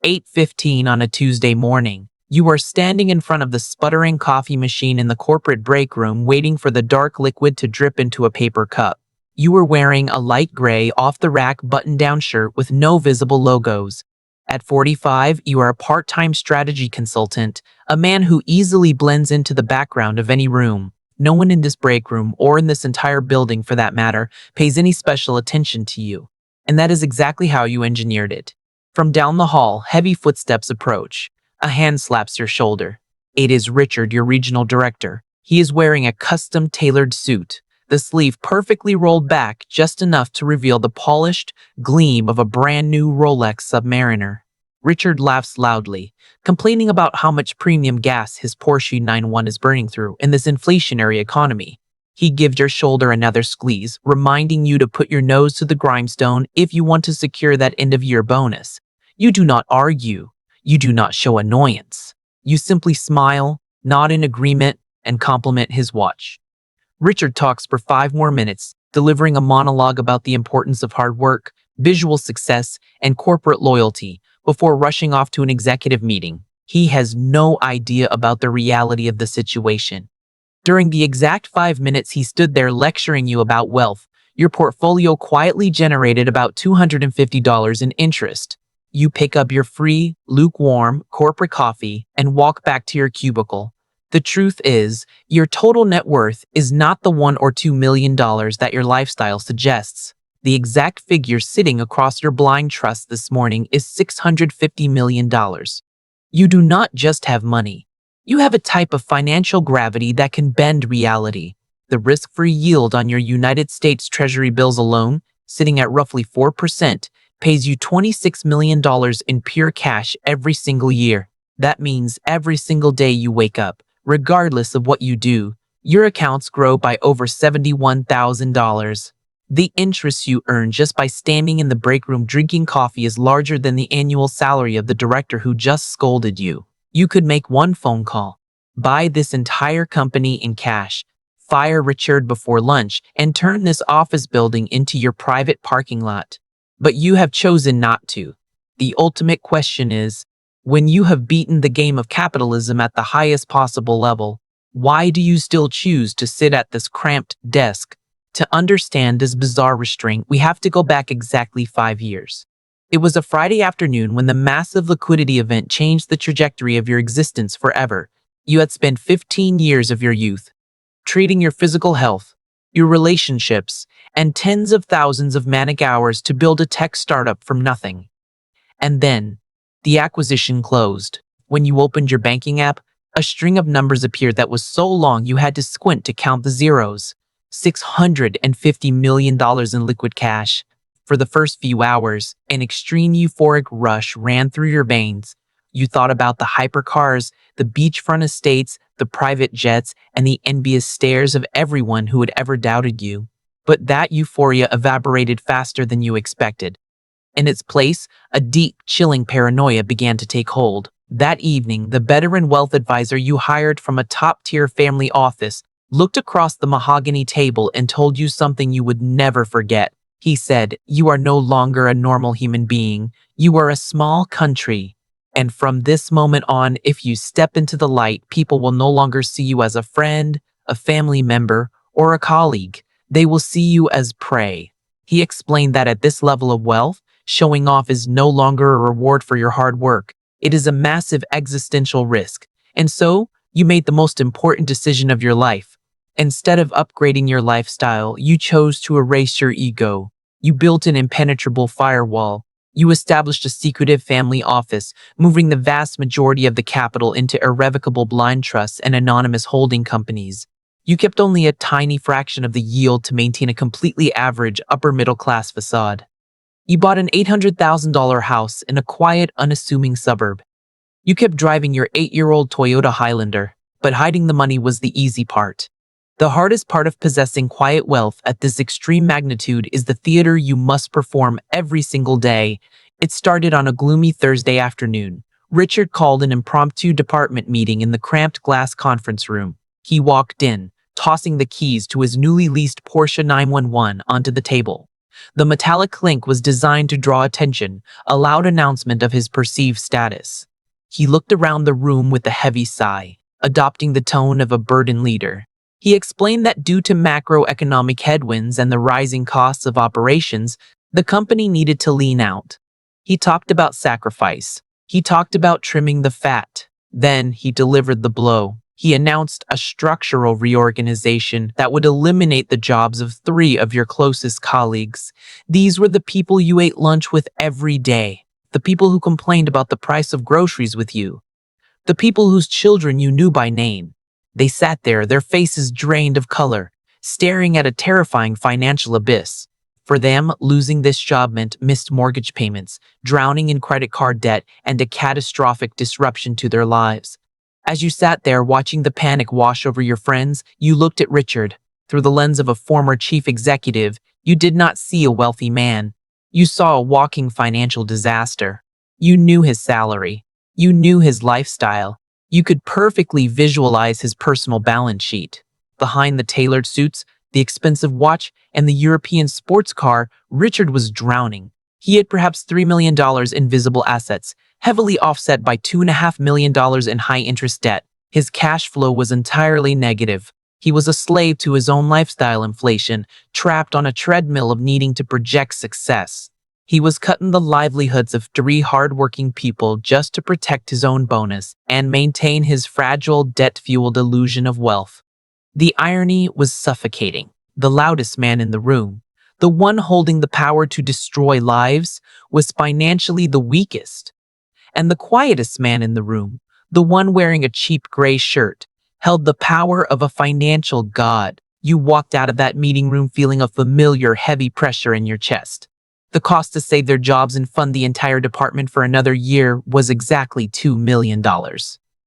8:15 on a Tuesday morning. You are standing in front of the sputtering coffee machine in the corporate break room waiting for the dark liquid to drip into a paper cup. You are wearing a light gray off-the-rack button-down shirt with no visible logos. At 45, you are a part-time strategy consultant, a man who easily blends into the background of any room. No one in this break room, or in this entire building for that matter, pays any special attention to you. And that is exactly how you engineered it. From down the hall, heavy footsteps approach. A hand slaps your shoulder. It is Richard, your regional director. He is wearing a custom-tailored suit, the sleeve perfectly rolled back just enough to reveal the polished gleam of a brand-new Rolex Submariner. Richard laughs loudly, complaining about how much premium gas his Porsche 911 is burning through in this inflationary economy. He gives your shoulder another squeeze, reminding you to put your nose to the grindstone if you want to secure that end-of-year bonus. You do not argue. You do not show annoyance. You simply smile, nod in agreement, and compliment his watch. Richard talks for 5 more minutes, delivering a monologue about the importance of hard work, visual success, and corporate loyalty, before rushing off to an executive meeting. He has no idea about the reality of the situation. During the exact 5 minutes he stood there lecturing you about wealth, your portfolio quietly generated about $250 in interest. You pick up your free, lukewarm, corporate coffee and walk back to your cubicle. The truth is, your total net worth is not the $1 or $2 million that your lifestyle suggests. The exact figure sitting across your blind trust this morning is $650 million. You do not just have money. You have a type of financial gravity that can bend reality. The risk-free yield on your United States Treasury bills alone, sitting at roughly 4%, pays you $26 million in pure cash every single year. That means every single day you wake up, regardless of what you do, your accounts grow by over $71,000. The interest you earn just by standing in the break room drinking coffee is larger than the annual salary of the director who just scolded you. You could make one phone call, buy this entire company in cash, fire Richard before lunch, and turn this office building into your private parking lot. But you have chosen not to. The ultimate question is, when you have beaten the game of capitalism at the highest possible level, why do you still choose to sit at this cramped desk? To understand this bizarre restraint, we have to go back exactly 5 years. It was a Friday afternoon when the massive liquidity event changed the trajectory of your existence forever. You had spent 15 years of your youth treating your physical health, your relationships, and tens of thousands of manic hours to build a tech startup from nothing. And then, the acquisition closed. When you opened your banking app, a string of numbers appeared that was so long you had to squint to count the zeros. $650 million in liquid cash. For the first few hours, an extreme euphoric rush ran through your veins. You thought about the hypercars, the beachfront estates, the private jets, and the envious stares of everyone who had ever doubted you. But that euphoria evaporated faster than you expected. In its place, a deep, chilling paranoia began to take hold. That evening, the veteran wealth advisor you hired from a top-tier family office looked across the mahogany table and told you something you would never forget. He said, "You are no longer a normal human being. You are a small country. And from this moment on, if you step into the light, people will no longer see you as a friend, a family member, or a colleague. They will see you as prey." He explained that at this level of wealth, showing off is no longer a reward for your hard work. It is a massive existential risk. And so, you made the most important decision of your life. Instead of upgrading your lifestyle, you chose to erase your ego. You built an impenetrable firewall. You established a secretive family office, moving the vast majority of the capital into irrevocable blind trusts and anonymous holding companies. You kept only a tiny fraction of the yield to maintain a completely average upper-middle-class facade. You bought an $800,000 house in a quiet, unassuming suburb. You kept driving your 8-year-old Toyota Highlander, but hiding the money was the easy part. The hardest part of possessing quiet wealth at this extreme magnitude is the theater you must perform every single day. It started on a gloomy Thursday afternoon. Richard called an impromptu department meeting in the cramped glass conference room. He walked in, tossing the keys to his newly leased Porsche 911 onto the table. The metallic clink was designed to draw attention, a loud announcement of his perceived status. He looked around the room with a heavy sigh, adopting the tone of a burdened leader. He explained that due to macroeconomic headwinds and the rising costs of operations, the company needed to lean out. He talked about sacrifice. He talked about trimming the fat. Then he delivered the blow. He announced a structural reorganization that would eliminate the jobs of 3 of your closest colleagues. These were the people you ate lunch with every day, the people who complained about the price of groceries with you, the people whose children you knew by name. They sat there, their faces drained of color, staring at a terrifying financial abyss. For them, losing this job meant missed mortgage payments, drowning in credit card debt, and a catastrophic disruption to their lives. As you sat there watching the panic wash over your friends, you looked at Richard. Through the lens of a former chief executive, you did not see a wealthy man. You saw a walking financial disaster. You knew his salary. You knew his lifestyle. You could perfectly visualize his personal balance sheet. Behind the tailored suits, the expensive watch, and the European sports car, Richard was drowning. He had perhaps $3 million in visible assets, heavily offset by $2.5 million in high-interest debt. His cash flow was entirely negative. He was a slave to his own lifestyle inflation, trapped on a treadmill of needing to project success. He was cutting the livelihoods of 3 hard-working people just to protect his own bonus and maintain his fragile, debt-fueled illusion of wealth. The irony was suffocating. The loudest man in the room, the one holding the power to destroy lives, was financially the weakest. And the quietest man in the room, the one wearing a cheap gray shirt, held the power of a financial god. You walked out of that meeting room feeling a familiar, heavy pressure in your chest. The cost to save their jobs and fund the entire department for another year was exactly $2 million.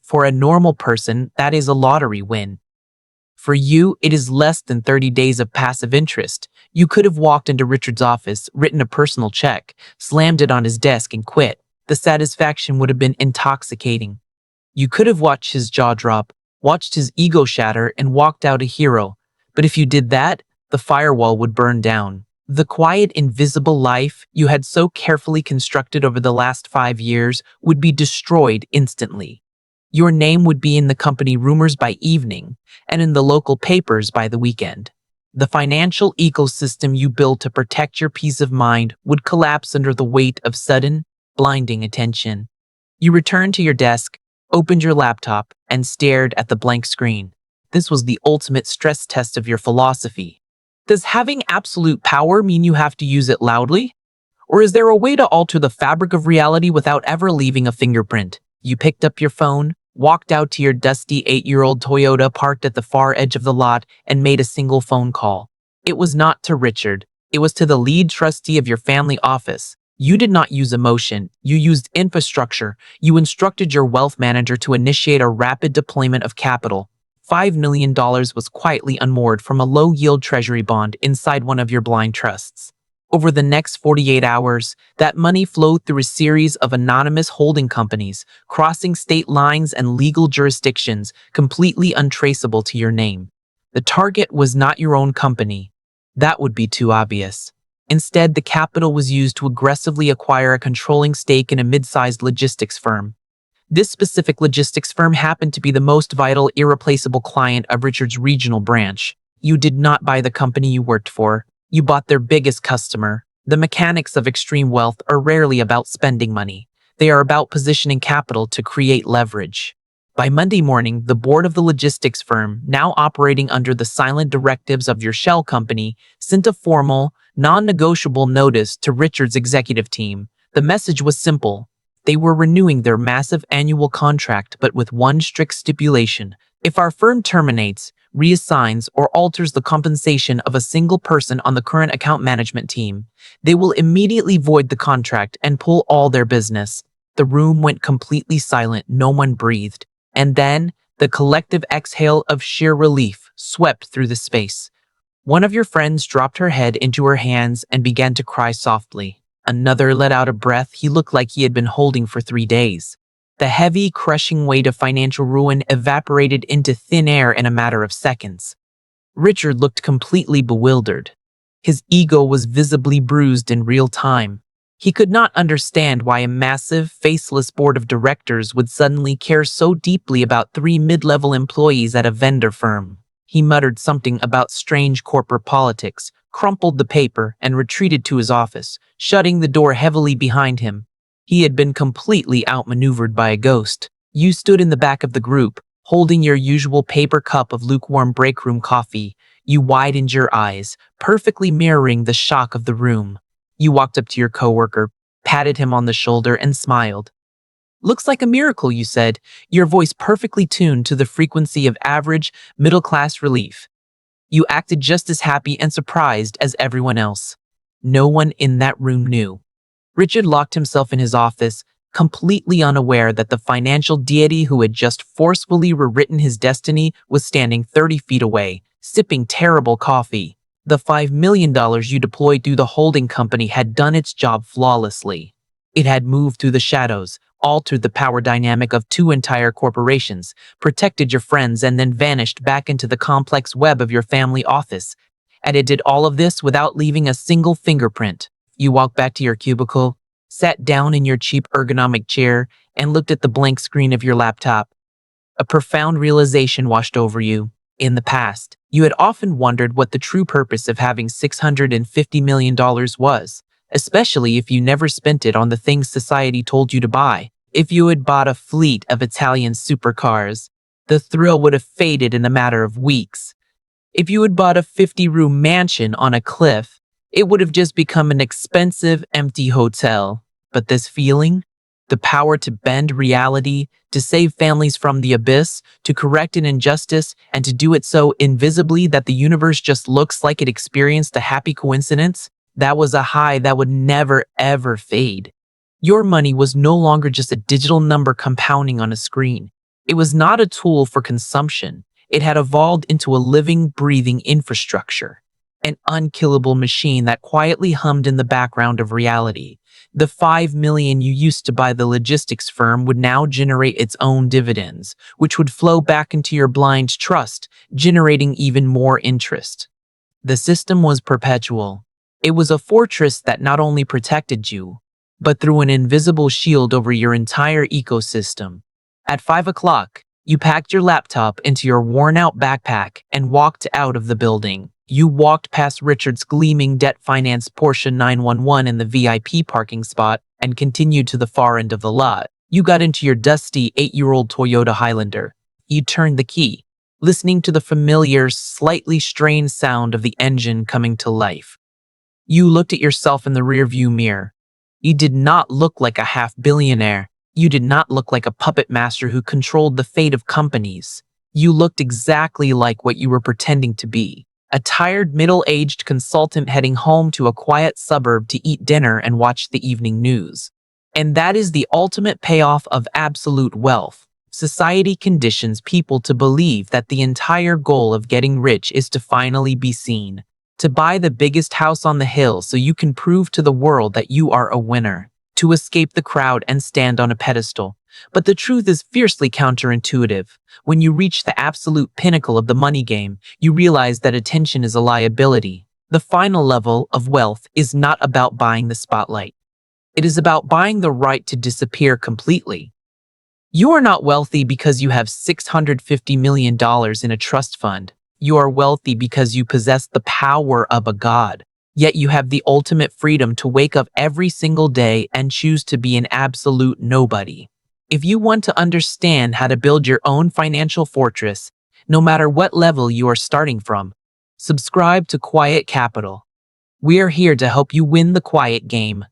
For a normal person, that is a lottery win. For you, it is less than 30 days of passive interest. You could have walked into Richard's office, written a personal check, slammed it on his desk, and quit. The satisfaction would have been intoxicating. You could have watched his jaw drop, watched his ego shatter, and walked out a hero. But if you did that, the firewall would burn down. The quiet, invisible life you had so carefully constructed over the last 5 years would be destroyed instantly. Your name would be in the company rumors by evening and in the local papers by the weekend. The financial ecosystem you built to protect your peace of mind would collapse under the weight of sudden, blinding attention. You returned to your desk, opened your laptop, and stared at the blank screen. This was the ultimate stress test of your philosophy. Does having absolute power mean you have to use it loudly? Or is there a way to alter the fabric of reality without ever leaving a fingerprint? You picked up your phone, walked out to your dusty 8-year-old Toyota parked at the far edge of the lot, and made a single phone call. It was not to Richard. It was to the lead trustee of your family office. You did not use emotion. You used infrastructure. You instructed your wealth manager to initiate a rapid deployment of capital. $5 million was quietly unmoored from a low-yield treasury bond inside one of your blind trusts. Over the next 48 hours, that money flowed through a series of anonymous holding companies, crossing state lines and legal jurisdictions, completely untraceable to your name. The target was not your own company. That would be too obvious. Instead, the capital was used to aggressively acquire a controlling stake in a mid-sized logistics firm. This specific logistics firm happened to be the most vital, irreplaceable client of Richard's regional branch. You did not buy the company you worked for. You bought their biggest customer. The mechanics of extreme wealth are rarely about spending money. They are about positioning capital to create leverage. By Monday morning, the board of the logistics firm, now operating under the silent directives of your shell company, sent a formal, non-negotiable notice to Richard's executive team. The message was simple. They were renewing their massive annual contract, but with one strict stipulation. If our firm terminates, reassigns, or alters the compensation of a single person on the current account management team, they will immediately void the contract and pull all their business. The room went completely silent. No one breathed. And then, the collective exhale of sheer relief swept through the space. One of your friends dropped her head into her hands and began to cry softly. Another let out a breath he looked like he had been holding for 3 days. The heavy, crushing weight of financial ruin evaporated into thin air in a matter of seconds. Richard looked completely bewildered. His ego was visibly bruised in real time. He could not understand why a massive, faceless board of directors would suddenly care so deeply about three mid-level employees at a vendor firm. He muttered something about strange corporate politics, crumpled the paper, and retreated to his office, shutting the door heavily behind him. He had been completely outmaneuvered by a ghost. You stood in the back of the group, holding your usual paper cup of lukewarm break room coffee. You widened your eyes, perfectly mirroring the shock of the room. You walked up to your coworker, patted him on the shoulder, and smiled. "Looks like a miracle," you said, your voice perfectly tuned to the frequency of average, middle-class relief. You acted just as happy and surprised as everyone else. No one in that room knew. Richard locked himself in his office, completely unaware that the financial deity who had just forcefully rewritten his destiny was standing 30 feet away, sipping terrible coffee. The $5 million you deployed through the holding company had done its job flawlessly. It had moved through the shadows, altered the power dynamic of two entire corporations, protected your friends, and then vanished back into the complex web of your family office. And it did all of this without leaving a single fingerprint. You walked back to your cubicle, sat down in your cheap ergonomic chair, and looked at the blank screen of your laptop. A profound realization washed over you. In the past, you had often wondered what the true purpose of having $650 million was, especially if you never spent it on the things society told you to buy. If you had bought a fleet of Italian supercars, the thrill would have faded in a matter of weeks. If you had bought a 50-room mansion on a cliff, it would have just become an expensive, empty hotel. But this feeling, the power to bend reality, to save families from the abyss, to correct an injustice, and to do it so invisibly that the universe just looks like it experienced a happy coincidence, that was a high that would never, ever fade. Your money was no longer just a digital number compounding on a screen. It was not a tool for consumption. It had evolved into a living, breathing infrastructure, an unkillable machine that quietly hummed in the background of reality. The $5 million you used to buy the logistics firm would now generate its own dividends, which would flow back into your blind trust, generating even more interest. The system was perpetual. It was a fortress that not only protected you, but threw an invisible shield over your entire ecosystem. At 5 o'clock, you packed your laptop into your worn-out backpack and walked out of the building. You walked past Richard's gleaming debt-financed Porsche 911 in the VIP parking spot and continued to the far end of the lot. You got into your dusty 8-year-old Toyota Highlander. You turned the key, listening to the familiar, slightly strained sound of the engine coming to life. You looked at yourself in the rearview mirror. You did not look like a half-billionaire. You did not look like a puppet master who controlled the fate of companies. You looked exactly like what you were pretending to be. A tired, middle-aged consultant heading home to a quiet suburb to eat dinner and watch the evening news. And that is the ultimate payoff of absolute wealth. Society conditions people to believe that the entire goal of getting rich is to finally be seen, to buy the biggest house on the hill so you can prove to the world that you are a winner, to escape the crowd and stand on a pedestal. But the truth is fiercely counterintuitive. When you reach the absolute pinnacle of the money game, you realize that attention is a liability. The final level of wealth is not about buying the spotlight. It is about buying the right to disappear completely. You are not wealthy because you have $650 million in a trust fund. You are wealthy because you possess the power of a god. Yet you have the ultimate freedom to wake up every single day and choose to be an absolute nobody. If you want to understand how to build your own financial fortress, no matter what level you are starting from, subscribe to Quiet Capital. We are here to help you win the quiet game.